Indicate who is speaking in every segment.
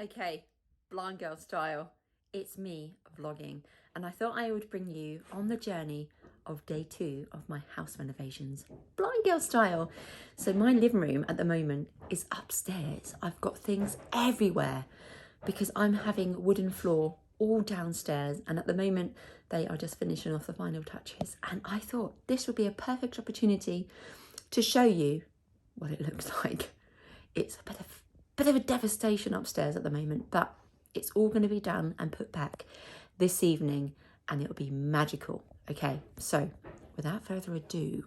Speaker 1: Okay, blind girl style. It's me vlogging, and I thought I would bring you on the journey of day 2 of my house renovations, blind girl style. So my living room at the moment is upstairs. I've got things everywhere because I'm having wooden floor all downstairs, and at the moment they are just finishing off the final touches. And I thought this would be a perfect opportunity to show you what it looks like. It's a bit of a devastation upstairs at the moment, but it's all going to be done and put back this evening, and it'll be magical. Okay, so without further ado,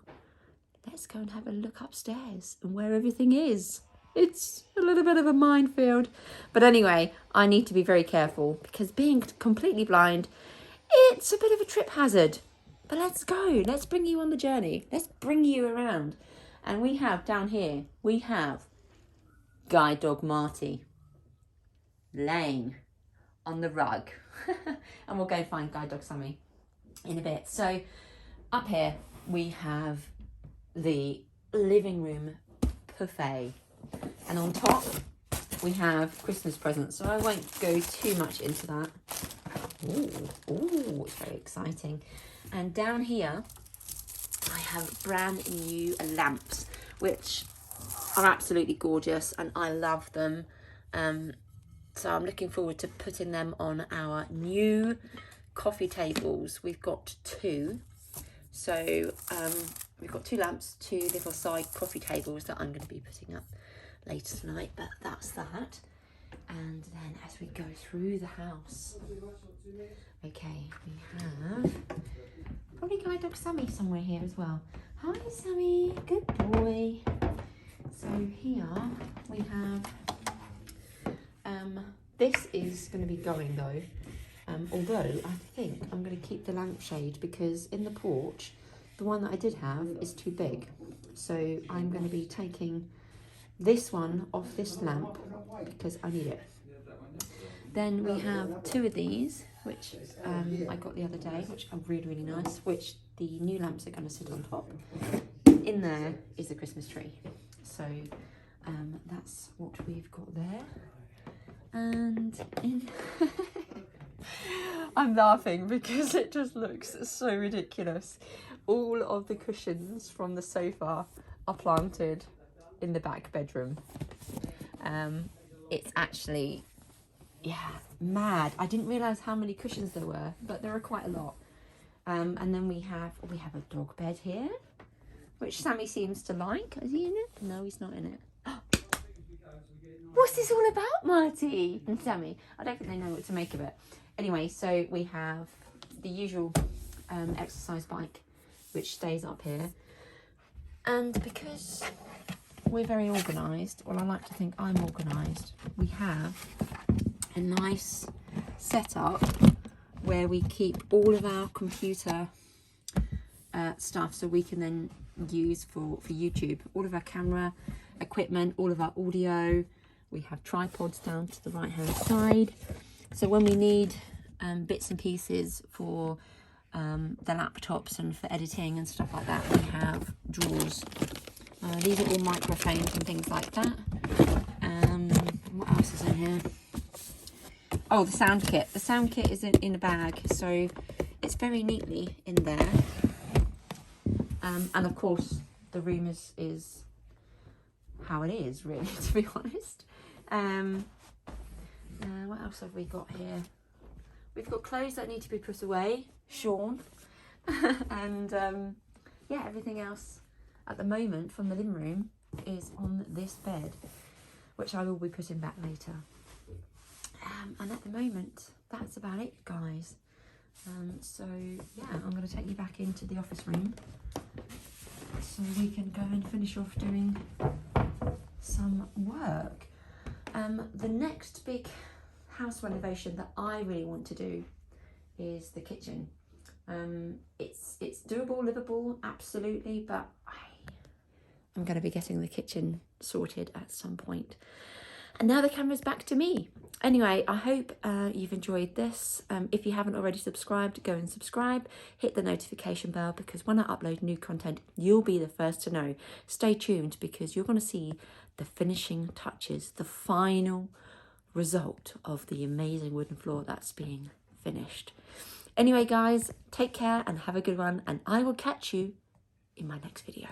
Speaker 1: let's go and have a look upstairs and where everything is. It's a little bit of a minefield, but anyway, I need to be very careful because being completely blind, it's a bit of a trip hazard. But let's go. Let's bring you on the journey. Let's bring you around. And we have down here, we have Guide Dog Marty laying on the rug. And we'll go and find Guide Dog Sammy in a bit. So up here we have the living room buffet, and on top we have Christmas presents, so I won't go too much into that. Ooh, it's very exciting. And down here I have brand new lamps, which are absolutely gorgeous and I love them. So I'm looking forward to putting them on our new coffee tables. We've got 2. So we've got 2 lamps, 2 little side coffee tables that I'm going to be putting up later tonight, but that's that. And then as we go through the house, okay, we have probably Guide Dog Sammy somewhere here as well. Hi Sammy, good boy. So here we have, this is going to be going though, although I think I'm going to keep the lampshade because in the porch, the one that I did have is too big. So I'm going to be taking this one off this lamp because I need it. Then we have 2 of these, which I got the other day, which are really, really nice, which the new lamps are going to sit on top. In there is the Christmas tree. So that's what we've got there. And in I'm laughing because it just looks so ridiculous. All of the cushions from the sofa are planted in the back bedroom. It's actually, yeah, mad. I didn't realise how many cushions there were, but there are quite a lot. And then we have a dog bed here, which Sammy seems to like. Is he in it? No, he's not in it. What's this all about, Marty and Sammy? I don't think they know what to make of it. Anyway, so we have the usual exercise bike, which stays up here. And because we're very organised, or I like to think I'm organised, we have a nice setup where we keep all of our computer stuff so we can then use for YouTube. All of our camera equipment, all of our audio. We have tripods down to the right hand side. So when we need bits and pieces for the laptops and for editing and stuff like that, we have drawers. These are all microphones and things like that. What else is in here? Oh, the sound kit. The sound kit is in a bag, so it's very neatly in there. And of course, the room is how it is, really, to be honest. What else have we got here? We've got clothes that need to be put away, Sean. And yeah, everything else at the moment from the living room is on this bed, which I will be putting back later. And at the moment, that's about it, guys. So yeah, I'm going to take you back into the office room so we can go and finish off doing some work. The next big house renovation that I really want to do is the kitchen. It's doable, livable, absolutely, but I'm going to be getting the kitchen sorted at some point. And now the camera's back to me. Anyway, I hope you've enjoyed this. If you haven't already subscribed, go and subscribe. Hit the notification bell because when I upload new content, you'll be the first to know. Stay tuned because you're going to see the finishing touches, the final result of the amazing wooden floor that's being finished. Anyway, guys, take care and have a good one, and I will catch you in my next video.